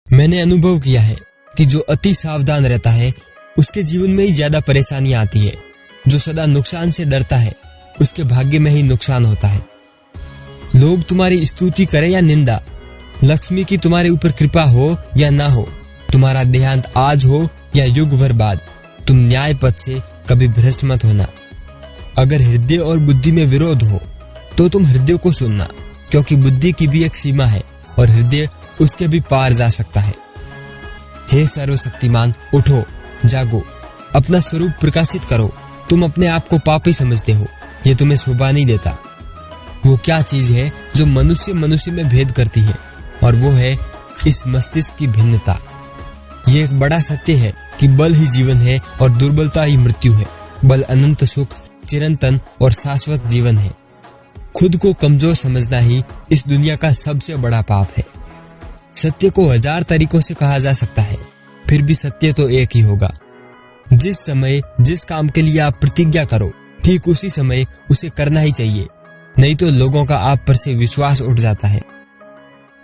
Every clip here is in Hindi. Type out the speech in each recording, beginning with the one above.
मैंने अनुभव किया है कि जो अति सावधान रहता है उसके जीवन में ही ज्यादा परेशानियां आती है। जो सदा नुकसान से डरता है उसके भाग्य में ही नुकसान होता है। लोग तुम्हारी स्तुति करें या निंदा, लक्ष्मी की तुम्हारे ऊपर कृपा हो या ना हो, तुम्हारा देहांत आज हो या युग भर बाद, तुम न्याय पथ से कभी भ्रष्ट मत होना। अगर हृदय और बुद्धि में विरोध हो तो तुम हृदय को सुनना, क्योंकि बुद्धि की भी एक सीमा है और हृदय उसके भी पार जा सकता है। हे सर्वशक्तिमान, उठो, जागो, अपना स्वरूप प्रकाशित करो। तुम अपने आप को पापी समझते हो, ये तुम्हें शोभा नहीं देता। वो क्या चीज है जो मनुष्य मनुष्य में भेद करती है, और वो है इस मस्तिष्क की भिन्नता। ये एक बड़ा सत्य है कि बल ही जीवन है और दुर्बलता ही मृत्यु है। बल अनंत सुख, चिरंतन और शाश्वत जीवन है। खुद को कमजोर समझना ही इस दुनिया का सबसे बड़ा पाप है। सत्य को 1000 तरीकों से कहा जा सकता है, फिर भी सत्य तो एक ही होगा। जिस समय जिस काम के लिए आप प्रतिज्ञा करो, ठीक उसी समय उसे करना ही चाहिए, नहीं तो लोगों का आप पर से विश्वास उठ जाता है।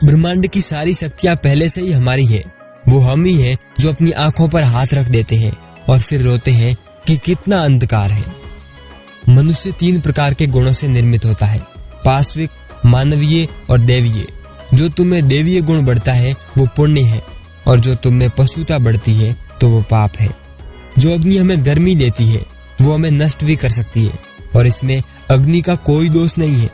ब्रह्मांड की सारी शक्तियां पहले से ही हमारी है। वो हम ही है जो अपनी आंखों पर हाथ रख देते हैं और फिर रोते हैं कि कितना अंधकार है। मनुष्य 3 प्रकार के गुणों से निर्मित होता है, पाश्विक, मानवीय और दैवीय। जो तुम्हें दैवीय गुण बढ़ता है वो पुण्य है, और जो तुम्हें पशुता बढ़ती है तो वो पाप है। जो अग्नि हमें गर्मी देती है वो हमें नष्ट भी कर सकती है, और इसमें अग्नि का कोई दोष नहीं है।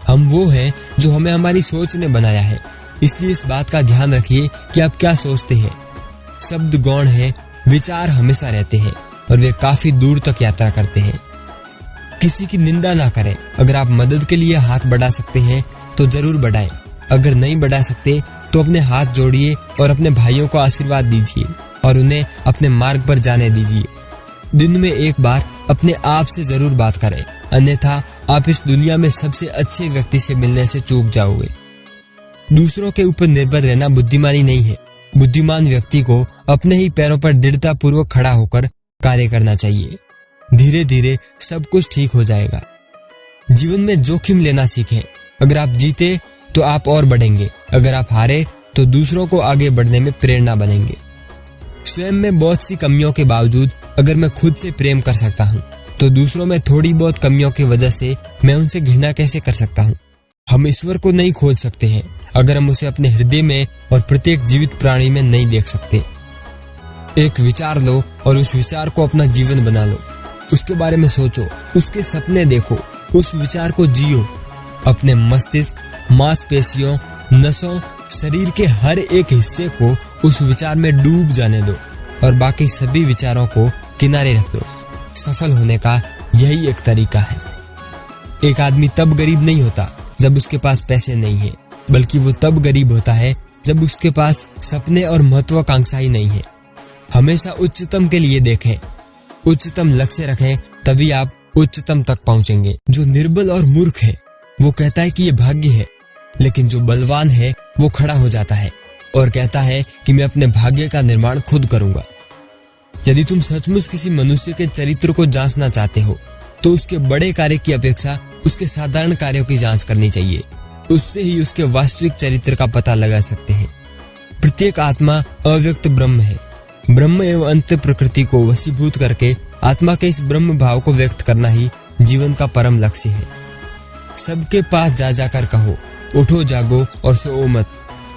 हम वो हैं जो हमें हमारी सोच ने बनाया है, इसलिए इस बात का ध्यान रखिए कि आप क्या सोचते हैं। शब्द गौण है, विचार हमेशा रहते हैं और वे काफी दूर तक यात्रा करते हैं। किसी की निंदा ना करें। अगर आप मदद के लिए हाथ बढ़ा सकते हैं तो जरूर बढ़ाएं। अगर नहीं बढ़ा सकते तो अपने हाथ जोड़िए और अपने भाइयों को आशीर्वाद दीजिए और उन्हें अपने मार्ग पर जाने दीजिए। दिन में एक बार अपने आप से जरूर बात करें, अन्यथा आप इस दुनिया में सबसे अच्छे व्यक्ति से मिलने से चूक जाओगे। दूसरों के ऊपर निर्भर रहना बुद्धिमानी नहीं है। बुद्धिमान व्यक्ति को अपने ही पैरों पर दृढ़ता पूर्वक खड़ा होकर कार्य करना चाहिए। धीरे धीरे सब कुछ ठीक हो जाएगा। जीवन में जोखिम लेना सीखें। अगर आप जीते तो आप और बढ़ेंगे, अगर आप हारे तो दूसरों को आगे बढ़ने में प्रेरणा बनेंगे। स्वयं में बहुत सी कमियों के बावजूद अगर मैं खुद से प्रेम कर सकता हूँ तो दूसरों में थोड़ी बहुत कमियों की वजह से मैं उनसे घृणा कैसे कर सकता हूँ। हम ईश्वर को नहीं खोज सकते हैं अगर हम उसे अपने हृदय में और प्रत्येक जीवित प्राणी में नहीं देख सकते। एक विचार लो और उस विचार को अपना जीवन बना लो। उसके बारे में सोचो, उसके सपने देखो, उस विचार को जियो। अपने मस्तिष्क, मांसपेशियों, नसों, शरीर के हर एक हिस्से को उस विचार में डूब जाने दो और बाकी सभी विचारों को किनारे रख दो। सफल होने का यही एक तरीका है। एक आदमी तब गरीब नहीं होता जब उसके पास पैसे नहीं है, बल्कि वो तब गरीब होता है जब उसके पास सपने और महत्वाकांक्षा ही नहीं है। हमेशा उच्चतम के लिए देखें, उच्चतम लक्ष्य रखें, तभी आप उच्चतम तक पहुंचेंगे। जो निर्बल और मूर्ख है वो कहता है कि ये भाग्य है, लेकिन जो बलवान है वो खड़ा हो जाता है और कहता है कि मैं अपने भाग्य का निर्माण खुद करूंगा। यदि तुम सचमुच किसी मनुष्य के चरित्र को जांचना चाहते हो तो उसके बड़े कार्य की अपेक्षा उसके साधारण कार्यों की जांच करनी चाहिए। उससे ही उसके वास्तविक चरित्र का पता लगा सकते हैं। प्रत्येक आत्मा अव्यक्त ब्रह्म है। ब्रह्म एवं अंत प्रकृति को वशीभूत करके आत्मा के इस ब्रह्म भाव को व्यक्त करना ही जीवन का परम लक्ष्य है। सबके पास जा जाकर कहो, उठो, जागो और सोओ मत।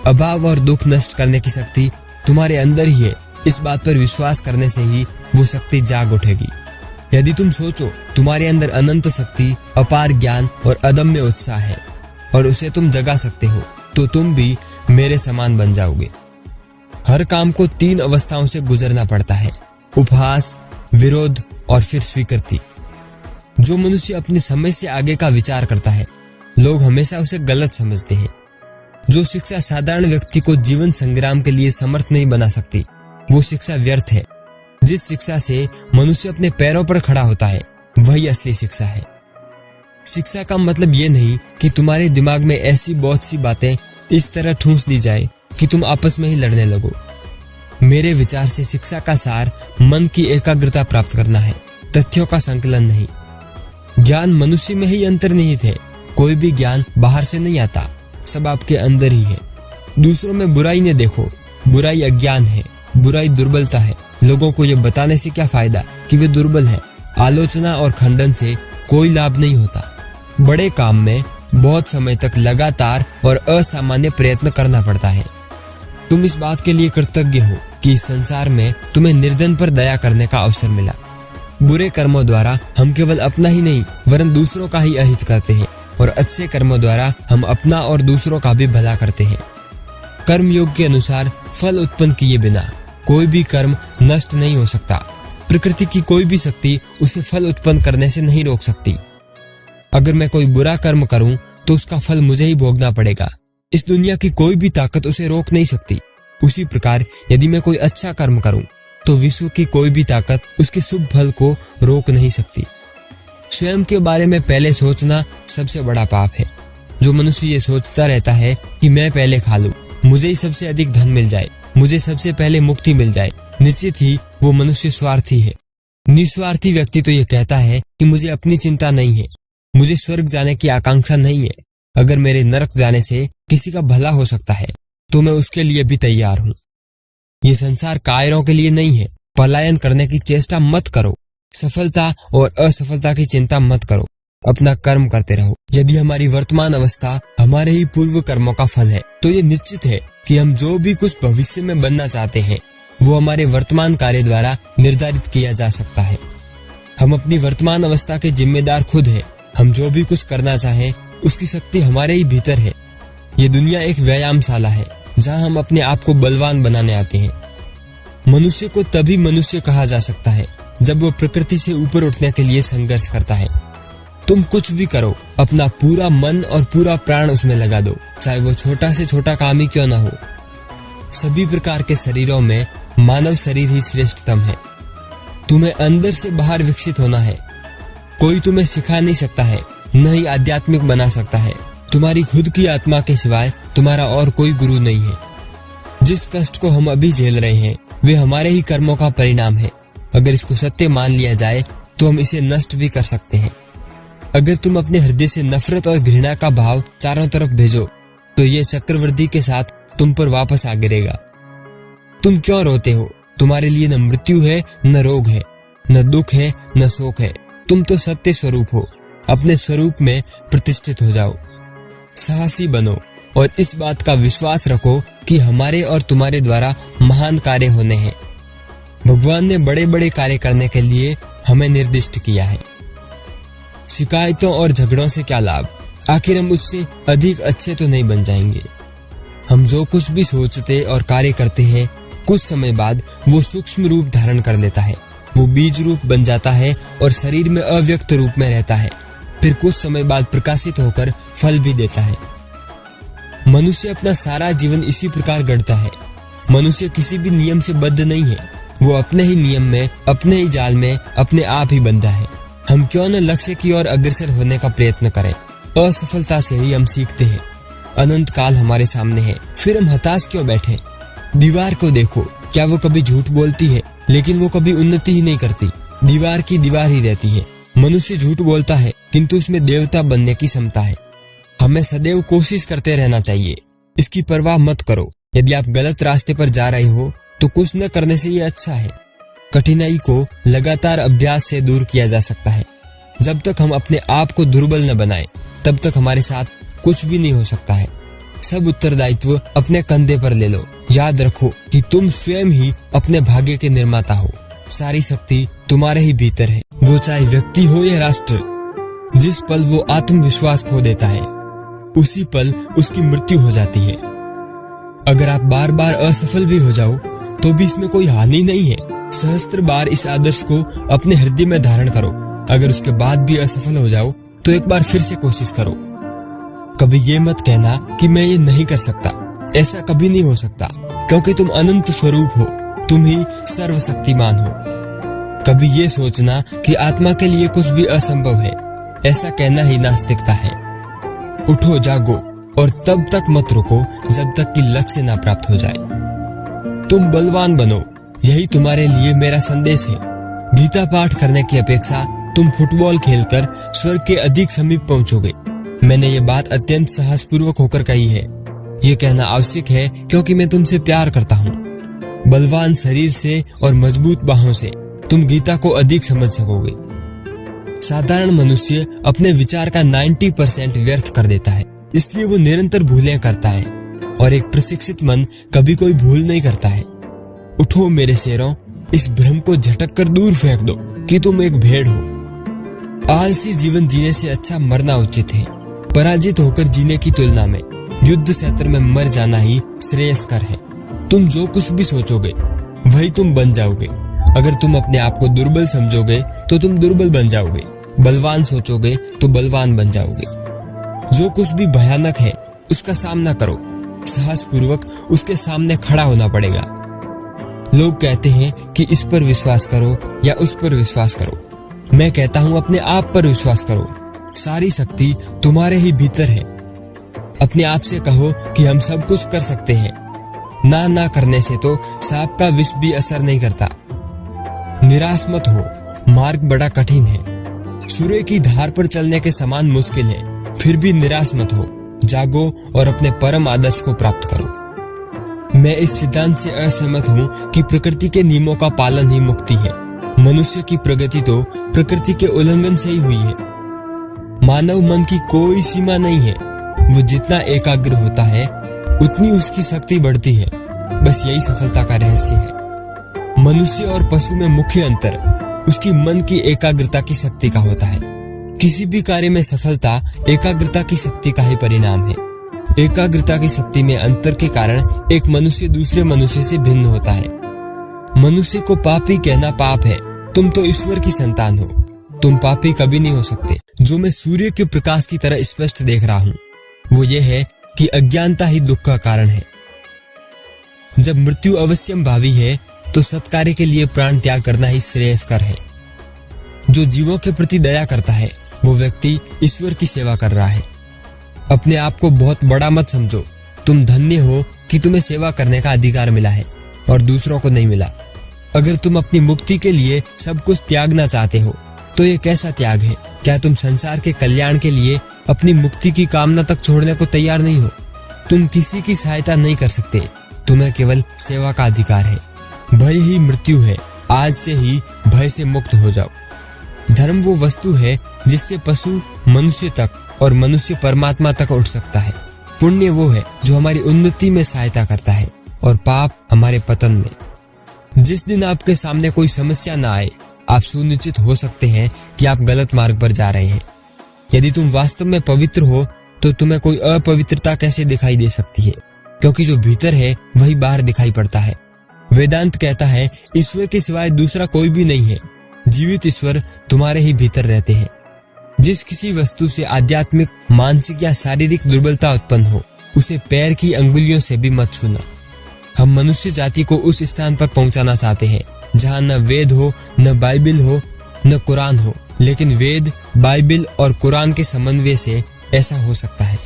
अभाव और दुख नष्ट करने की शक्ति तुम्हारे अंदर ही है। इस बात पर विश्वास करने से ही वो शक्ति जाग उठेगी। यदि तुम सोचो तुम्हारे अंदर अनंत शक्ति, अपार ज्ञान और अदम्य उत्साह है और उसे तुम जगा सकते हो, तो तुम भी मेरे समान बन जाओगे। हर काम को 3 अवस्थाओं से गुजरना पड़ता है, उपहास, विरोध और फिर स्वीकृति। जो मनुष्य अपने समय से आगे का विचार करता है, लोग हमेशा उसे गलत समझते हैं। जो शिक्षा साधारण व्यक्ति को जीवन संग्राम के लिए समर्थ नहीं बना सकती, वो शिक्षा व्यर्थ है। जिस शिक्षा से मनुष्य अपने पैरों पर खड़ा होता है, वही असली शिक्षा है। शिक्षा का मतलब ये नहीं कि तुम्हारे दिमाग में ऐसी बहुत सी बातें इस तरह ठूंस दी जाए कि तुम आपस में ही लड़ने लगो। मेरे विचार से शिक्षा का सार मन की एकाग्रता प्राप्त करना है, तथ्यों का संकलन नहीं। ज्ञान मनुष्य में ही अंतर्निहित है। कोई भी ज्ञान बाहर से नहीं आता, सब आपके अंदर ही है। दूसरों में बुराई न देखो, बुराई अज्ञान है, बुराई दुर्बलता है। लोगों को ये बताने से क्या फायदा कि वे दुर्बल हैं। आलोचना और खंडन से कोई लाभ नहीं होता। बड़े काम में बहुत समय तक लगातार और असामान्य प्रयत्न करना पड़ता है। तुम इस बात के लिए कृतज्ञ हो कि इस संसार में तुम्हें निर्धन पर दया करने का अवसर मिला। बुरे कर्मों द्वारा हम केवल अपना ही नहीं वरन दूसरों का ही अहित करते हैं, और अच्छे कर्मों द्वारा हम अपना और दूसरों का भी भला करते हैं। कर्म योग के अनुसार फल उत्पन्न किए बिना कोई भी कर्म नष्ट नहीं हो सकता। प्रकृति की कोई भी शक्ति उसे फल उत्पन्न करने से नहीं रोक सकती। अगर मैं कोई बुरा कर्म करूं तो उसका फल मुझे ही भोगना पड़ेगा। इस दुनिया की कोई भी ताकत उसे रोक नहीं सकती। उसी प्रकार यदि मैं कोई अच्छा कर्म करूं तो विश्व की कोई भी ताकत उसके शुभ फल को रोक नहीं सकती। स्वयं के बारे में पहले सोचना सबसे बड़ा पाप है। जो मनुष्य ये सोचता रहता है कि मैं पहले खा लूं, मुझे ही सबसे अधिक धन मिल जाए, मुझे सबसे पहले मुक्ति मिल जाए, निश्चित ही वो मनुष्य स्वार्थी है। निस्वार्थी व्यक्ति तो ये कहता है कि मुझे अपनी चिंता नहीं है, मुझे स्वर्ग जाने की आकांक्षा नहीं है। अगर मेरे नरक जाने से किसी का भला हो सकता है तो मैं उसके लिए भी तैयार हूँ। ये संसार कायरों के लिए नहीं है। पलायन करने की चेष्टा मत करो। सफलता और असफलता की चिंता मत करो। अपना कर्म करते रहो। यदि हमारी वर्तमान अवस्था हमारे ही पूर्व कर्मों का फल है तो ये निश्चित है कि हम जो भी कुछ भविष्य में बनना चाहते हैं वो हमारे वर्तमान कार्य द्वारा निर्धारित किया जा सकता है। हम अपनी वर्तमान अवस्था के जिम्मेदार खुद हैं। हम जो भी कुछ करना चाहें उसकी शक्ति हमारे ही भीतर है। ये दुनिया एक व्यायामशाला है जहाँ हम अपने आप को बलवान बनाने आते हैं। मनुष्य को तभी मनुष्य कहा जा सकता है जब वो प्रकृति से ऊपर उठने के लिए संघर्ष करता है। तुम कुछ भी करो, अपना पूरा मन और पूरा प्राण उसमें लगा दो, चाहे वो छोटा से छोटा काम ही क्यों ना हो। सभी प्रकार के शरीरों में मानव शरीर ही श्रेष्ठतम है। तुम्हें अंदर से बाहर विकसित होना है। कोई तुम्हें सिखा नहीं सकता है, न ही आध्यात्मिक बना सकता है। तुम्हारी खुद की आत्मा के सिवाय तुम्हारा और कोई गुरु नहीं है। जिस कष्ट को हम अभी झेल रहे हैं वे हमारे ही कर्मों का परिणाम है। अगर इसको सत्य मान लिया जाए तो हम इसे नष्ट भी कर सकते हैं। अगर तुम अपने हृदय से नफरत और घृणा का भाव चारों तरफ भेजो तो ये चक्रवृद्धि के साथ तुम पर वापस आ गिरेगा। तुम क्यों रोते हो? तुम्हारे लिए न मृत्यु है, न रोग है, न दुख है, न शोक है। तुम तो सत्य स्वरूप हो। अपने स्वरूप में प्रतिष्ठित हो जाओ। साहसी बनो और इस बात का विश्वास रखो कि हमारे और तुम्हारे द्वारा महान कार्य होने हैं। भगवान ने बड़े बड़े कार्य करने के लिए हमें निर्दिष्ट किया है। शिकायतों और झगड़ों से क्या लाभ? आखिर हम उससे अधिक अच्छे तो नहीं बन जाएंगे। हम जो कुछ भी सोचते और कार्य करते हैं कुछ समय बाद वो सूक्ष्म रूप धारण कर लेता है। वो बीज रूप बन जाता है और शरीर में अव्यक्त रूप में रहता है। फिर कुछ समय बाद प्रकाशित होकर फल भी देता है। मनुष्य अपना सारा जीवन इसी प्रकार गढ़ता है। मनुष्य किसी भी नियम से बद्ध नहीं है। वो अपने ही नियम में, अपने ही जाल में अपने आप ही बंधा है। हम क्यों न लक्ष्य की ओर अग्रसर होने का प्रयत्न करें। असफलता से ही हम सीखते हैं। अनंत काल हमारे सामने है, फिर हम हताश क्यों बैठे? दीवार को देखो, क्या वो कभी झूठ बोलती है? लेकिन वो कभी उन्नति ही नहीं करती। दीवार की दीवार ही रहती है। मनुष्य झूठ बोलता है किंतु उसमें देवता बनने की क्षमता है। हमें सदैव कोशिश करते रहना चाहिए। इसकी परवाह मत करो। यदि आप गलत रास्ते पर जा रहे हो तो कुछ न करने से ये अच्छा है। कठिनाई को लगातार अभ्यास से दूर किया जा सकता है। जब तक हम अपने आप को दुर्बल न बनाएं, तब तक हमारे साथ कुछ भी नहीं हो सकता है। सब उत्तरदायित्व अपने कंधे पर ले लो। याद रखो कि तुम स्वयं ही अपने भाग्य के निर्माता हो। सारी शक्ति तुम्हारे ही भीतर है। वो चाहे व्यक्ति हो या राष्ट्र। जिस पल वो आत्मविश्वास खो देता है उसी पल उसकी मृत्यु हो जाती है। अगर आप बार बार असफल भी हो जाओ तो भी इसमें कोई हानि नहीं है। सहस्त्र बार इस आदर्श को अपने हृदय में धारण करो। अगर उसके बाद भी असफल हो जाओ तो एक बार फिर से कोशिश करो। कभी ये मत कहना कि मैं ये नहीं कर सकता। ऐसा कभी नहीं हो सकता, क्योंकि तुम अनंत स्वरूप हो। तुम ही सर्वशक्तिमान हो। कभी ये सोचना कि आत्मा के लिए कुछ भी असंभव है, ऐसा कहना ही नास्तिकता है। उठो, जागो और तब तक मत रुको जब तक कि लक्ष्य ना प्राप्त हो जाए। तुम बलवान बनो, यही तुम्हारे लिए मेरा संदेश है। गीता पाठ करने की अपेक्षा तुम फुटबॉल खेलकर स्वर्ग के अधिक समीप पहुंचोगे। मैंने ये बात अत्यंत साहसपूर्वक होकर कही है। ये कहना आवश्यक है क्योंकि मैं तुमसे प्यार करता हूँ। बलवान शरीर से और मजबूत बाहों से तुम गीता को अधिक समझ सकोगे। साधारण मनुष्य अपने विचार का 90% व्यर्थ कर देता है, इसलिए वो निरंतर भूलें करता है, और एक प्रशिक्षित मन कभी कोई भूल नहीं करता है। उठो मेरे शेरों, इस भ्रम को झटक कर दूर फेंक दो कि तुम एक भेड़ हो। आलसी जीवन जीने से अच्छा मरना उचित है। पराजित होकर जीने की तुलना में युद्ध क्षेत्र में मर जाना ही श्रेयस्कर है। तुम जो कुछ भी सोचोगे वही तुम बन जाओगे। अगर तुम अपने आप को दुर्बल समझोगे तो तुम दुर्बल बन जाओगे, बलवान सोचोगे तो बलवान बन जाओगे। जो कुछ भी भयानक है उसका सामना करो, साहस पूर्वक उसके सामने खड़ा होना पड़ेगा। लोग कहते हैं कि इस पर विश्वास करो या उस पर विश्वास करो। मैं कहता हूँ अपने आप पर विश्वास करो। सारी शक्ति तुम्हारे ही भीतर है। अपने आप से कहो कि हम सब कुछ कर सकते हैं। ना करने से तो सांप का विष भी असर नहीं करता। निराश मत हो, मार्ग बड़ा कठिन है। सूर्य की धार पर चलने के समान मुश्किल है, फिर भी निराश मत हो। जागो और अपने परम आदर्श को प्राप्त करो। मैं इस सिद्धांत से असहमत हूँ कि प्रकृति के नियमों का पालन ही मुक्ति है। मनुष्य की प्रगति तो प्रकृति के उल्लंघन से ही हुई है। मानव मन की कोई सीमा नहीं है। वो जितना एकाग्र होता है उतनी उसकी शक्ति बढ़ती है। बस यही सफलता का रहस्य है। मनुष्य और पशु में मुख्य अंतर उसकी मन की एकाग्रता की शक्ति का होता है। किसी भी कार्य में सफलता एकाग्रता की शक्ति का ही परिणाम है। एकाग्रता की शक्ति में अंतर के कारण एक मनुष्य दूसरे मनुष्य से भिन्न होता है। मनुष्य को पापी कहना पाप है। तुम तो ईश्वर की संतान हो, तुम पापी कभी नहीं हो सकते। जो मैं सूर्य के प्रकाश की तरह स्पष्ट देख रहा हूँ वो ये है कि अज्ञानता ही दुख का कारण है। जब मृत्यु अवश्यम भावी है तो सत्कार्य के लिए प्राण त्याग करना ही श्रेयस्कर है। जो जीवों के प्रति दया करता है वो व्यक्ति ईश्वर की सेवा कर रहा है। अपने आप को बहुत बड़ा मत समझो। तुम धन्य हो कि तुम्हें सेवा करने का अधिकार मिला है और दूसरों को नहीं मिला। अगर तुम अपनी मुक्ति के लिए सब कुछ त्यागना चाहते हो तो ये कैसा त्याग है? क्या तुम संसार के कल्याण के लिए अपनी मुक्ति की कामना तक छोड़ने को तैयार नहीं हो? तुम किसी की सहायता नहीं कर सकते, तुम्हें केवल सेवा का अधिकार है। भय ही मृत्यु है। आज से ही भय से मुक्त हो जाओ। धर्म वो वस्तु है जिससे पशु मनुष्य तक और मनुष्य परमात्मा तक उठ सकता है। पुण्य वो है जो हमारी उन्नति में सहायता करता है और पाप हमारे पतन में। जिस दिन आपके सामने कोई समस्या ना आए आप सुनिश्चित हो सकते हैं कि आप गलत मार्ग पर जा रहे हैं। यदि तुम वास्तव में पवित्र हो तो तुम्हें कोई अपवित्रता कैसे दिखाई दे सकती है? क्योंकि जो भीतर है वही बाहर दिखाई पड़ता है। वेदांत कहता है ईश्वर के सिवाय दूसरा कोई भी नहीं है। जीवित ईश्वर तुम्हारे ही भीतर रहते हैं। जिस किसी वस्तु से आध्यात्मिक, मानसिक या शारीरिक दुर्बलता उत्पन्न हो उसे पैर की अंगुलियों से भी मत छूना। हम मनुष्य जाति को उस स्थान पर पहुंचाना चाहते हैं जहां न वेद हो, न बाइबिल हो, न कुरान हो। लेकिन वेद, बाइबिल और कुरान के समन्वय से ऐसा हो सकता है।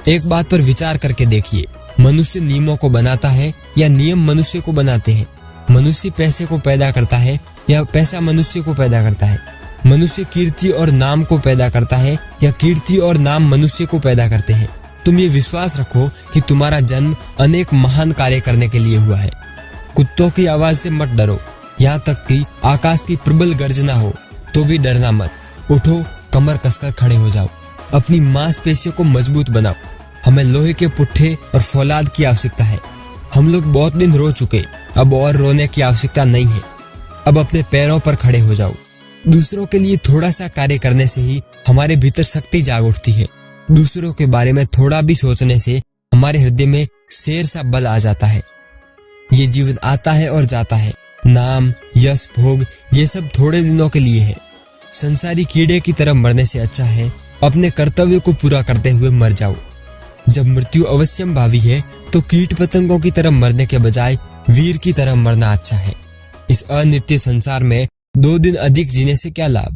एक बात पर विचार करके देखिए, मनुष्य नियमों को बनाता है या नियम मनुष्य को बनाते हैं? मनुष्य पैसे को पैदा करता है या पैसा मनुष्य को पैदा करता है? मनुष्य कीर्ति और नाम को पैदा करता है या कीर्ति और नाम मनुष्य को पैदा करते हैं? तुम ये विश्वास रखो कि तुम्हारा जन्म अनेक महान कार्य करने के लिए हुआ है। कुत्तों की आवाज से मत डरो, यहाँ तक कि आकाश की प्रबल गर्जना हो तो भी डरना मत। उठो, कमर कसकर खड़े हो जाओ, अपनी मांसपेशियों को मजबूत बनाओ। हमें लोहे के पुट्ठे और फौलाद की आवश्यकता है। हम लोग बहुत दिन रो चुके, अब और रोने की आवश्यकता नहीं है। अब अपने पैरों पर खड़े हो जाओ। दूसरों के लिए थोड़ा सा कार्य करने से ही हमारे भीतर शक्ति जाग उठती है। दूसरों के बारे में थोड़ा भी सोचने से हमारे हृदय में शेर सा बल आ जाता है। ये जीवन आता है और जाता है। नाम, यश, भोग ये सब थोड़े दिनों के लिए है। संसारी कीड़े की तरह मरने से अच्छा है अपने कर्तव्य को पूरा करते हुए मर जाओ। जब मृत्यु अवश्यम भावी है तो कीट पतंगों की तरह मरने के बजाय वीर की तरह मरना अच्छा है। इस अनित्य संसार में 2 दिन अधिक जीने से क्या लाभ?